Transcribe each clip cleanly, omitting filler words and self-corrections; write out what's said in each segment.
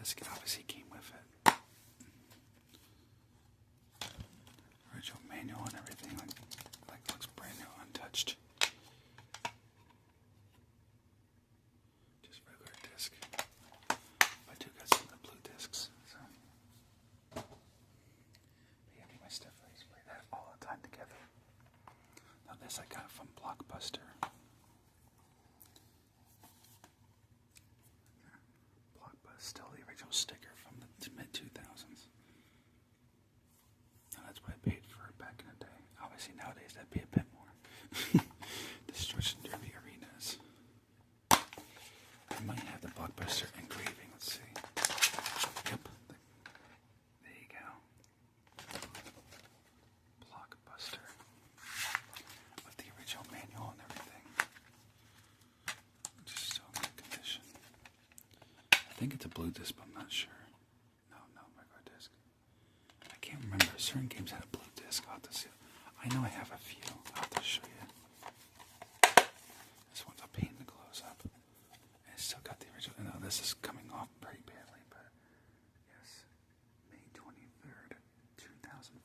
disc. It obviously came with it. Original manual and everything, like looks brand new, untouched. Just regular disc. I do got some of the blue discs, so. But yeah, me and my stuff, I used to play that all the time together. Now this I got from Blockbuster. Still the original sticker from the mid-2000s. Now that's what I paid for it back in the day. Obviously nowadays that'd be a bit more. Destruction Derby arenas. I might have the Blockbuster engraving. Let's see. Yep. There you go. Blockbuster. With the original manual and everything. Just so in good condition. I think it's a blue disc, but I'm not sure. No, regular disc. I can't remember. Certain games had a blue disc. I'll have to see. I know I have a few. I'll have to show you. This one's a pain to close up. And it's still got the original. No, this is coming off pretty badly, but yes. May 23rd, 2004.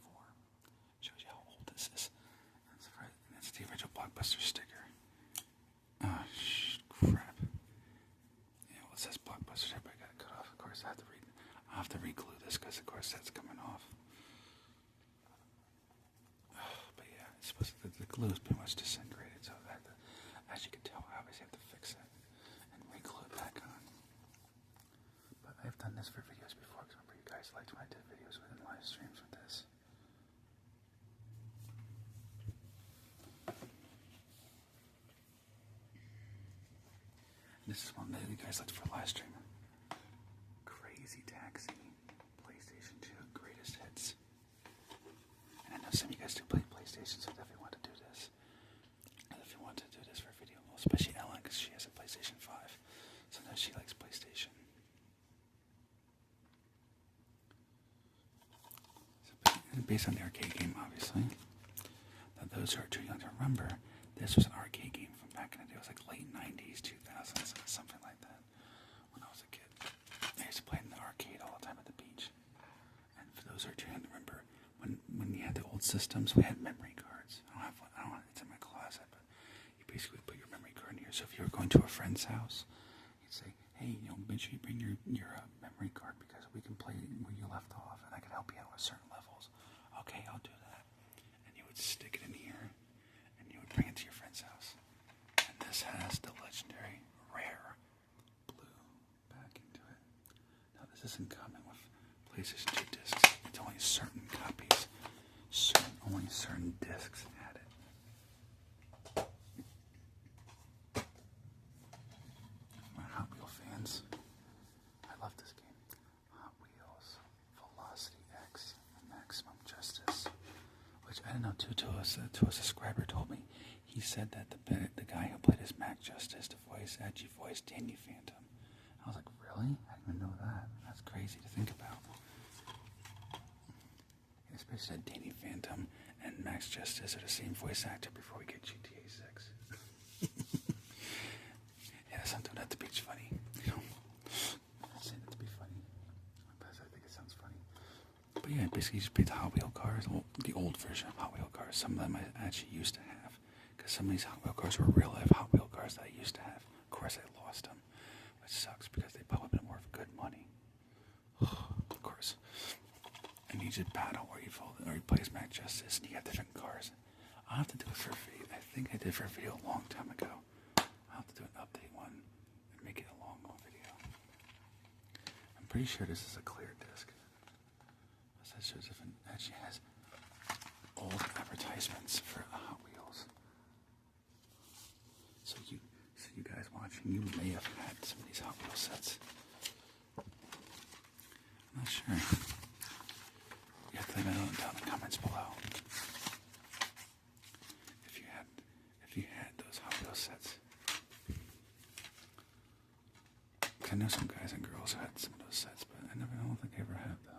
Shows you how old this is. That's right. And that's the original Blockbuster sticker. Oh, crap. It says Blockbuster, everybody got it cut off. Of course, I have to re-glue this because, of course, that's coming off. But yeah, it's supposed to, the glue is pretty much disintegrated, so I have to, as you can tell, I obviously have to fix it and re-glue it back on. But I've done this for videos before because remember you guys liked when I did videos within live streams with this. This is one that you guys liked for a live stream. Crazy Taxi, PlayStation 2, greatest hits. And I know some of you guys do play PlayStation, so definitely want to do this. And if you want to do this for a video, well, especially Ellen, because she has a PlayStation 5. So now she likes PlayStation. So, based on the arcade game, obviously. Now, those who are too young to remember, this was an arcade game from back in the day. It was like late 90s, 2000s, something like that. When I was a kid, I used to play in the arcade all the time at the beach. And for those who are too young to remember, when you had the old systems, we had memory cards. I don't have it's in my closet, but you basically put your memory card in here. So if you were going to a friend's house, you'd say, hey, make sure you bring your memory card because we can play where you left off, and I can help you out with certain levels. Okay, I'll do that. And you would stick it in here. Bring it to your friend's house. And this has the legendary rare blue backing to it. Now this is in common with PlayStation 2 discs. It's only certain copies, only certain discs had it. My Hot Wheel fans, I love this game. Hot Wheels, Velocity X, Maximum Justice. Which I don't know, to a subscriber told me. He said that the guy who played as Mac Justice, the voice, actually voiced Danny Phantom. I was like, really? I didn't even know that. That's crazy to think about. He especially said Danny Phantom and Max Justice are the same voice actor before we get GTA 6. Yeah, something that to be funny. You know, I'm saying it to be funny. But I think it sounds funny. But yeah, basically you just played the Hot Wheel cars, the old version of Hot Wheel cars. Some of them I actually used to have. Because some of these Hot Wheel cars were real life Hot Wheel cars that I used to have. Of course I lost them. Which sucks because they probably been worth good money. Of course. And you just battle where you play as Mac Justice and you have different cars. I'll have to do it for a video. I think I did for a video a long time ago. I'll have to do an update one and make it a long video. I'm pretty sure this is a clear disc. That shows if it actually has old advertisements for Hot Wheels. So you guys watching, you may have had some of these Hot Wheel sets. I'm not sure. You have to let me know down in the comments below. If you had those Hot Wheel sets. I know some guys and girls who had some of those sets, but I don't think I ever have though.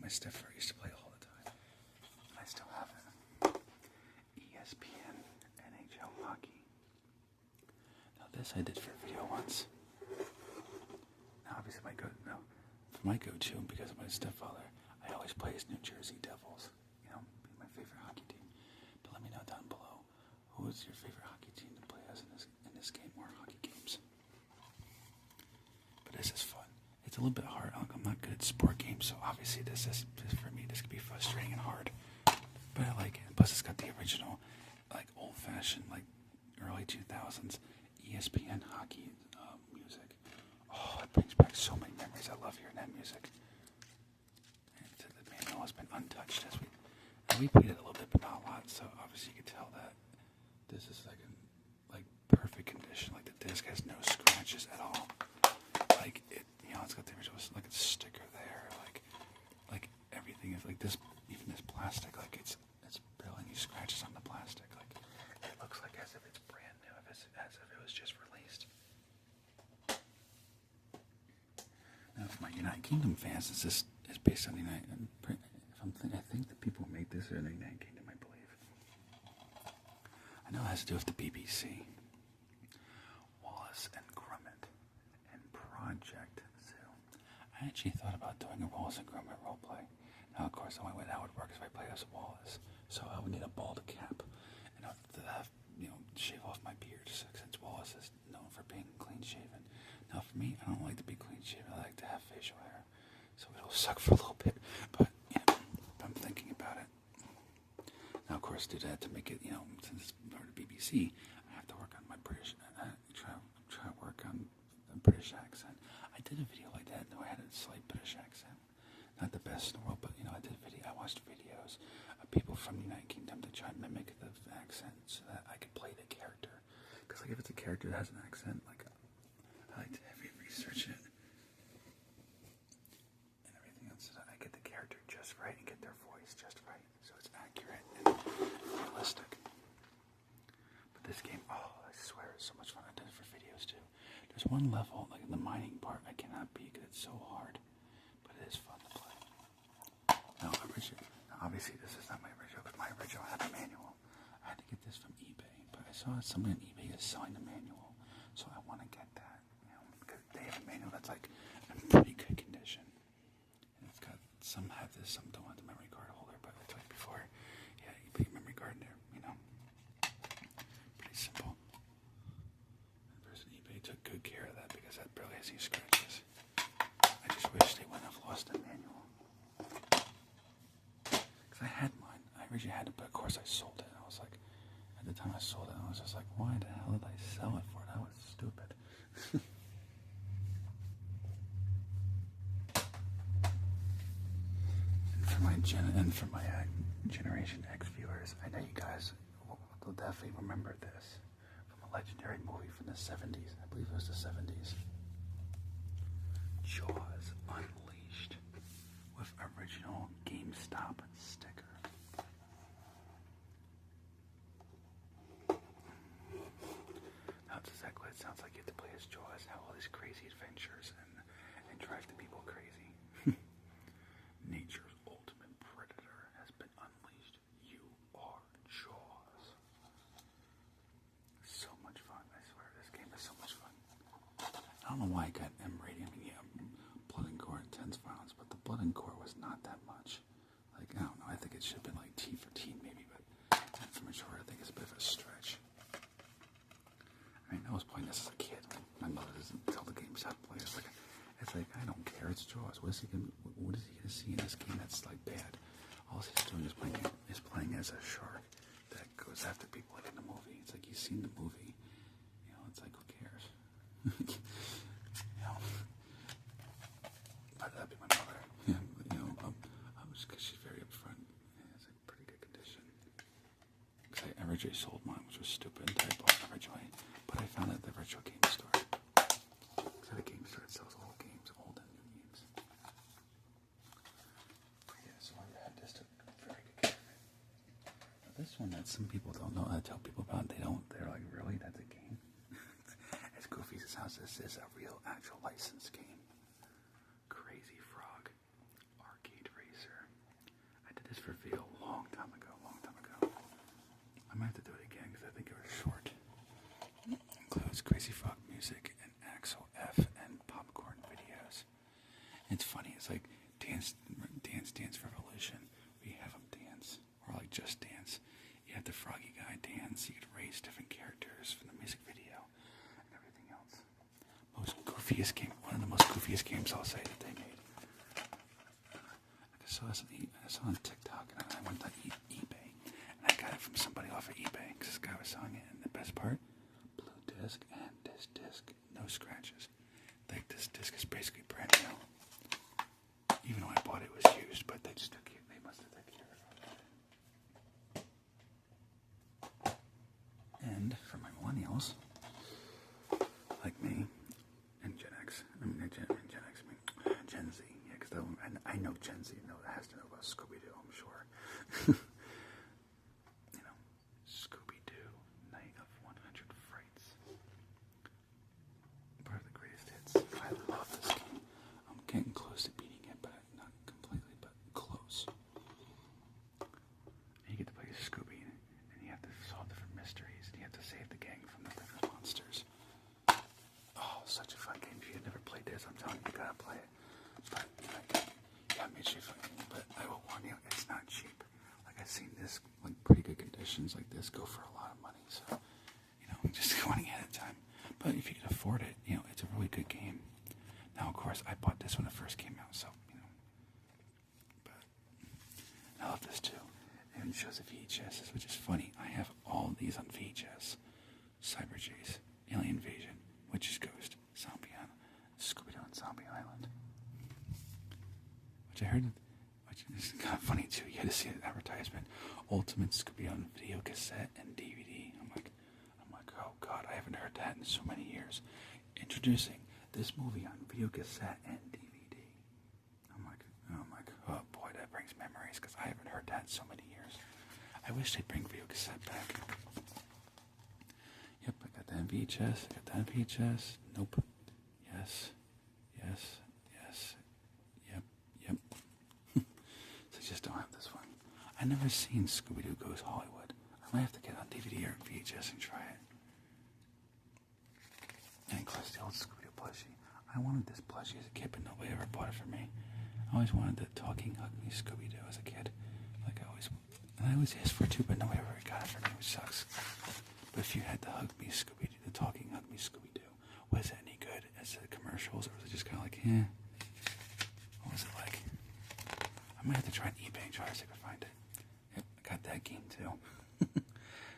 Stuff I used to play all the time. I still have it. ESPN This I did for a video once. Now, obviously, for my go-to, because of my stepfather, I always play as New Jersey Devils. You know, be my favorite hockey team. But let me know down below, who is your favorite hockey team to play as in this game or hockey games? But this is fun. It's a little bit hard. I'm not good at sport games, so obviously this for me, this could be frustrating and hard. But I like it. Plus, it's got the original, like old-fashioned, like early 2000s ESPN hockey music. Oh, it brings back so many memories. I love hearing that music. And the manual has been untouched as we played it a little bit, but not a lot. So obviously, you can tell that this is like in perfect condition. Like the disc has no scratches at all. Like it, it's got the original like a sticker there. Like everything is like this. Even this plastic, like it's barely any scratches on the plastic. Like it looks like as if it's brand new, as if it was just released. Now, for my United Kingdom fans, this is based on the United. I think the people who made this are in the United Kingdom, I believe. I know it has to do with the BBC. Wallace and Gromit and Project Zoo. I actually thought about doing a Wallace and Gromit roleplay. Now, of course, the only way that would work is if I play as Wallace. So I would need a bald cap, and I would have, shave off my beard, since Wallace is known for being clean-shaven. Now, for me, I don't like to be clean-shaven. I like to have facial hair, so it'll suck for a little bit. But I'm thinking about it. Now, of course, do that to make it, since it's part of the BBC, I have to work on my British. Try to work on a British accent. I did a video like that, though I had a slight British accent. Not the best in the world, but I watched videos of people from the United Kingdom to try and mimic the accent so that I could play the character. Because if it's a character that has an accent, I like to research it and everything else so that I get the character just right and get their voice just right, so it's accurate and realistic. But this game, I swear, it's so much fun. I did it for videos too. There's one level, like in the mining part, I cannot beat because it's so hard. But it is fun to play. Now, obviously, this is not my original, but my original had a manual. I had to get this from eBay, but I saw somebody on eBay is selling the manual, so I want to get that. Because they have a manual that's like in pretty good condition. And it's got some have this, some don't have the memory card holder, but I told you before, you put your memory card in there. Pretty simple. And the person at eBay took good care of that because that barely has any scratches. I just wish they wouldn't have lost the manual. Because I had mine. I originally had it, but of course I sold it. I was like, at the time I sold it, I was just like, why the hell did I sell it for? That was stupid. And for my Generation X viewers, I know you guys will definitely remember this from a legendary movie from the 70s. I believe it was the 70s. Jaws Unleashed with original GameStop sticker. That's exactly what it sounds like. You have to play as Jaws, have all these crazy adventures, and drive the people crazy. Nature's ultimate predator has been unleashed. You are Jaws. So much fun, I swear. This game is so much fun. I don't know why I got M rating. Blood and gore, intense violence, but the blood and gore was not that much. I don't know. I think it should have been like T for teen, maybe, but for mature, I think it's a bit of a stretch. I was playing this as a kid. My mother doesn't tell the games how to play. It's like I don't care. It's Jaws. What is he gonna see in this game that's like bad? All he's doing is playing as a shark that goes after people like in the movie. It's like he's seen the movie. It's like who cares? But that'd be my mother. Because she's very upfront. It's like pretty good condition. Because I originally sold mine, which was stupid. I bought it originally, but I found it at the virtual game store. So the game store sells old games, old and new games. But so I had this to very good care of it. Now this one that some people don't know, I tell people about, they're like, really? That's a game? As goofy as it sounds, this is a real, actual licensed game. Crazy Frog Arcade Racer. I did this for video a long time ago. I might have to do it again because I think it was short. Include was Crazy Frog Music and Axel F and Popcorn Videos. It's funny. It's like Dance Revolution. We have them dance, or like just dance. You have the Froggy guy dance. You could raise different characters from the music video and everything else. One of the most goofiest games I'll say that they made. I saw on TikTok, and I went to eBay, and I got it from somebody off of eBay because this guy was selling it. And the best part, blue disc, and this disc, no scratches. Like this disc is basically brand new. Even though I bought it was used, but they must have taken care of it. And for my millennials, like me, and Gen X, Gen Z, yeah, because I know Gen Z has to know about Scooby-Doo, I'm sure. Scooby-Doo, Night of 100 Frights. Part of the greatest hits. I love this game. I'm getting close to beating it, but not completely, but close. And you get to play Scooby, and you have to solve different mysteries, and you have to save the gang from the different monsters. Oh, such a fun game. If you've never played this, I'm telling you, you gotta play it. But but I will warn you, it's not cheap. Like I've seen this, like pretty good conditions like this go for a lot of money. So, just going ahead of time. But if you can afford it, it's a really good game. Now, of course, I bought this when it first came out, so But I love this too. And it shows the VHS, which is funny. I have all of these on VHS: Cyber Chase, Alien Invasion, Witch's Ghost, Zombie Island, Scooby-Doo and Zombie Island. Which I heard, which is kind of funny too. You had to see an advertisement: Ultimate Scooby on video cassette and DVD. I'm like, oh god, I haven't heard that in so many years. Introducing this movie on video cassette and DVD. I'm like, oh boy, that brings memories because I haven't heard that in so many years. I wish they'd bring video cassette back. Yep, I got that in VHS. Nope. Yes. So I just don't have this one. I never seen Scooby-Doo Goes Hollywood. I might have to get on DVD or VHS and try it. And of course, the old Scooby-Doo plushie. I wanted this plushie as a kid, but nobody ever bought it for me. I always wanted the talking Hug Me Scooby-Doo as a kid. And I always asked for it too, but nobody ever got it for me, which sucks. But if you had the Hug Me Scooby-Doo, the talking Hug Me Scooby-Doo, was it any good as the commercials, or was it just kind of like, What was it like? I might have to try on eBay and try to see if I can find it. Yep, I got that game too.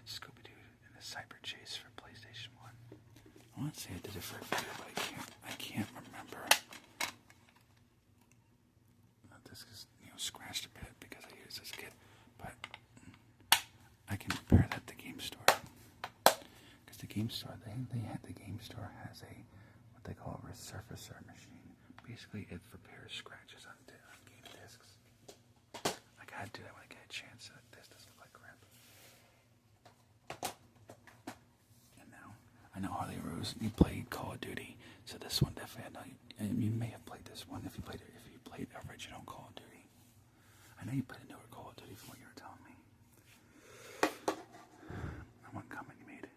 Scooby-Doo and the Cyber Chase for PlayStation 1. I want to say I did it for a video, but I can't remember. This is scratched a bit because I used this kid, but I can repair that at the game store. Because the game store, the game store has what they call a resurfacer machine. Basically, it repairs scratches on game discs. I gotta do that when I get a chance. This doesn't look like crap. And now, I know Harley Rose, you played Call of Duty, so this one definitely, you may have played this one if you played original Call of Duty. I know you played a newer Call of Duty from what you were telling me. One comment you made.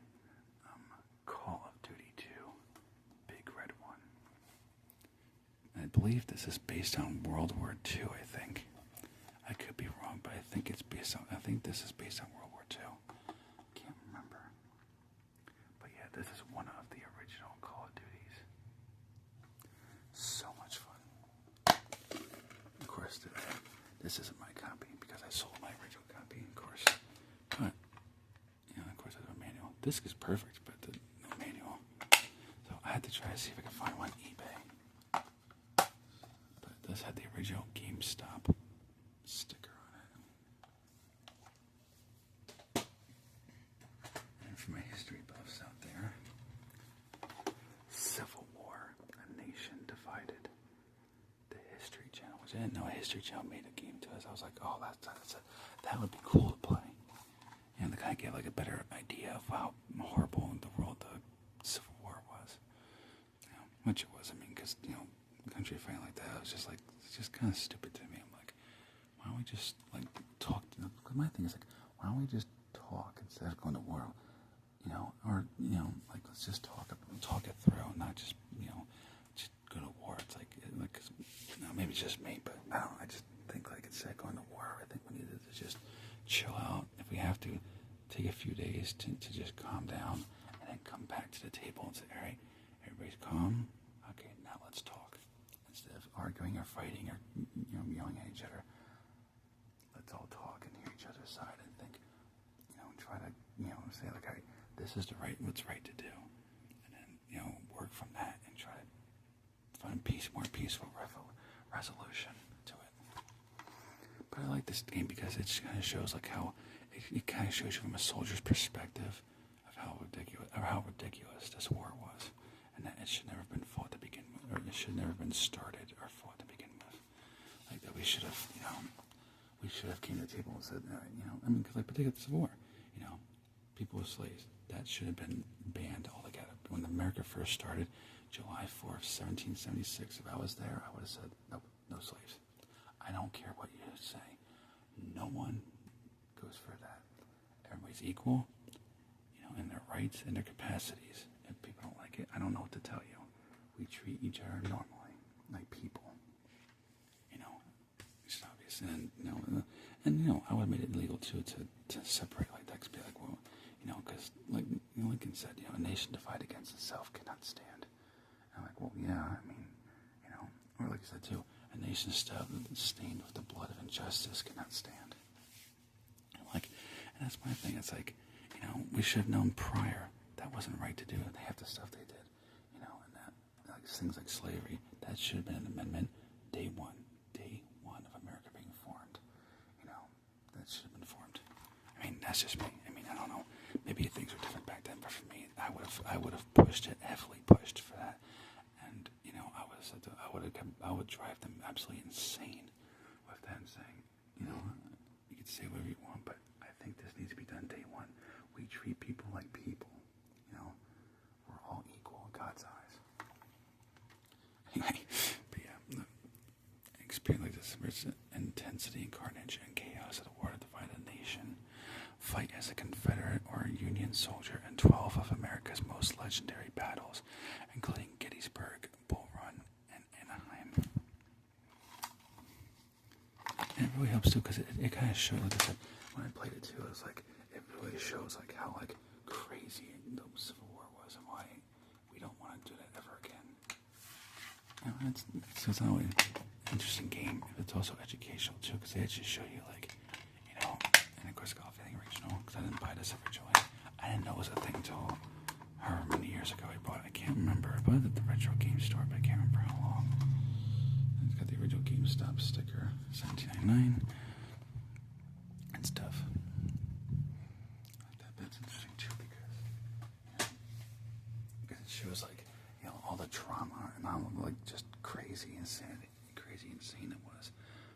Call of Duty 2, Big Red One. I believe this is based on World War II, I think. I could be wrong, but I think this is based on World War II. Can't remember. But yeah, this is one of the original Call of Duties. So much fun. Of course, this isn't my copy because I sold my original copy, of course. But, of course, there's a manual. This is perfect, but no manual. So I had to try to see if I could find one on eBay. But this had the original GameStop sticker on it. And for my history buffs out there, Civil War, A Nation Divided. The History Channel, which I didn't know a History Channel made a game to us. I was like, oh, that would be cool to play. And the guy gave like a better idea of how horrible in the world the Civil War was. Which it was. I mean, because, country fighting like that, it's just kind of stupid to me. I'm like, why don't we just, talk? My thing is, why don't we just talk instead of going to war? or like let's just talk it through, not just just go to war. It's like maybe it's just me, but I don't know. I just think like instead of going to war, I think we need to just chill out. If we have to, take a few days to just calm down, and then come back to the table and say, all right, everybody's calm. Okay, now let's talk. Instead of arguing or fighting or yelling at each other, let's all talk and hear each other's side and think, try to say like, all right, this is what's right to do, and then work from that and try to find more peaceful resolution to it. But I like this game because it kind of shows like how it kind of shows you from a soldier's perspective of how ridiculous this war was, and that it should never have been fought to begin with, or it should never have been started or fought to begin with. Like that we should have came to the table and said, because like particularly the Civil War, people with slaves, that should have been banned altogether. When America first started, July 4th, 1776, if I was there, I would have said, nope, no slaves. I don't care what you say. No one goes for that. Everybody's equal, in their rights and their capacities. If people don't like it, I don't know what to tell you. We treat each other normally, like people. It's obvious. And, I would have made it illegal, too, to separate like that. To be like, well, because, like Lincoln said, a nation divided against itself cannot stand. And I'm like, well, yeah, or like I said, too, a nation stained with the blood of injustice cannot stand. And that's my thing. It's like, we should have known prior that wasn't right to do. They have the stuff they did, and that, like things like slavery, that should have been an amendment day one of America being formed. That should have been formed. That's just me. I don't know. Maybe things were different back then, but for me, I would have pushed it, heavily pushed for that, and I would drive them absolutely insane with them saying, you can say whatever you want, but I think this needs to be done day one. We treat people like people. We're all equal in God's eyes. Anyway, but yeah, experience like this, where it's intensity and carnage and chaos of the war to divide a nation. Fight as a Confederate or a Union soldier in 12 of America's most legendary battles, including Gettysburg, Bull Run, and Anaheim. And it really helps too, because it kind of shows, like I said, when I played it too, it was like, it really shows like how like crazy the Civil War was and why we don't want to do that ever again. It's not only an interesting game, it's also educational too, because they actually show you like, and of course golf hitting original, because I didn't buy this originally. I didn't know it was a thing until however many years ago I bought it. I can't remember. I bought it at the retro game store, but I can't remember how long. It's got the original GameStop sticker, $17.99 and stuff. Like that. That's interesting too, because it shows like all the trauma and how like just crazy insane it was.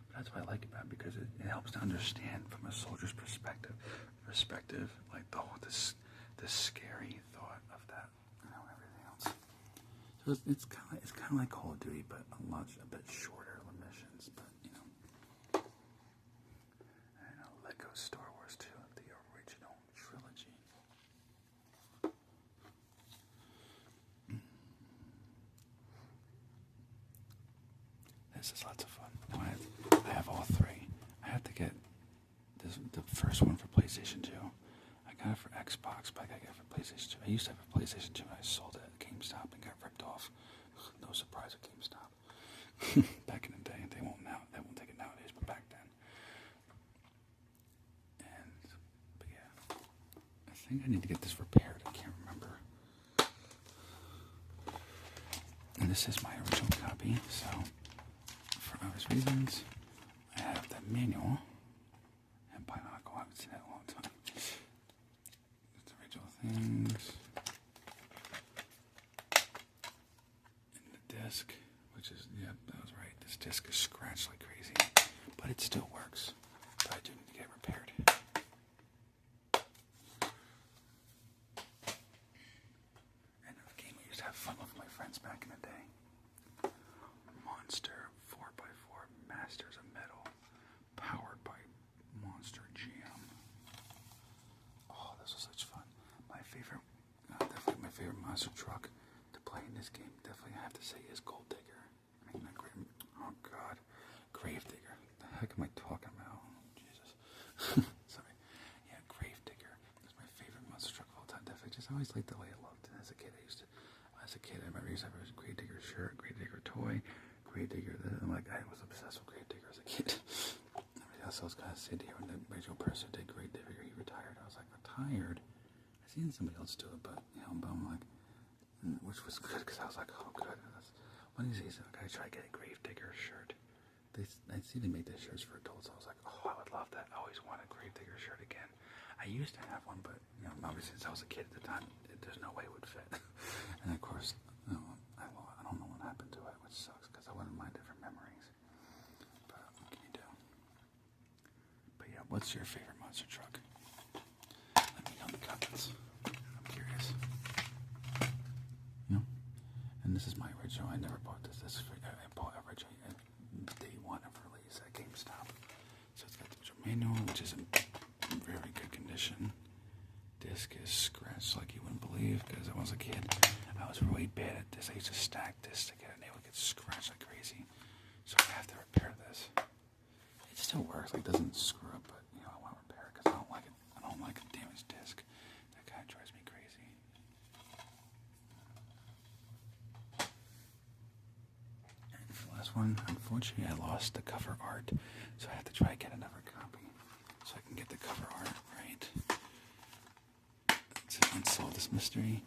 But that's what I like about it, because it helps to understand from a soldier's perspective, like this scary thought of that, everything else. So it's kind of like Call of Duty, but a bit shorter missions. But Lego Star Wars 2, the original trilogy. This is lots of fun. I have all three. I have to get the first one for PlayStation 2. I got it for Xbox, but I got it for PlayStation 2. I used to have a PlayStation 2 and I sold it at GameStop and got ripped off. No surprise at GameStop. Back in the day, they won't take it nowadays, but back then. But yeah, I think I need to get this repaired. I can't remember. And this is my original copy, so for obvious reasons, I have the manual and Bionicle. I haven't seen that in a long time. It's the original things. And the disc, which is, yeah, that was right. This disc is scratched like crazy, but it still works. But I do need to get it repaired. And a game I used to have fun with my friends back in the day. Monster 4x4 Masters of Metal, powered by Monster Jam. Oh, this was such fun. My favorite monster truck to play in this game, definitely I have to say, is Gold Digger. I mean, oh God, Grave Digger. The heck am I talking about? Jesus. Sorry. Yeah, Grave Digger. That's my favorite monster truck of all time. Definitely just always liked the way I loved it. As a kid, I remember I used to have a Grave Digger shirt, Grave Digger toy, Grave Digger. I was obsessed with Grave Digger as a kid. Everybody else was kind of sitting here when the original person did Grave Digger. He retired. I was like, retired? I seen somebody else do it, but but I'm like, which was good because I was like, oh, good. One of these days, I gotta try to get a Grave Digger shirt. I see they make these shirts for adults. I was like, oh, I would love that. I always wanted a Grave Digger shirt again. I used to have one, but obviously since I was a kid at the time, there's no way it would fit. And of course, I don't know what happened to it, which sucks because I wanted my different memories. But what can you do? But yeah, what's your favorite monster truck? Let me know in the comments. I'm curious. And this is my original. I never bought this. I bought originally day one of release at GameStop. So it's got the manual, which is in very good condition. Disc is scratched like you wouldn't believe because I was a kid. I was really bad at this. I used to stack discs together and they would get scratched like crazy. So I have to repair this. It still works. Like, it doesn't screw up, but I want to repair it because I don't like it. I don't like a damaged disc. That kind of drives me crazy. And for the last one, unfortunately, I lost the cover art, so I have to try to get another copy so I can get the cover art right. To unsolve this mystery.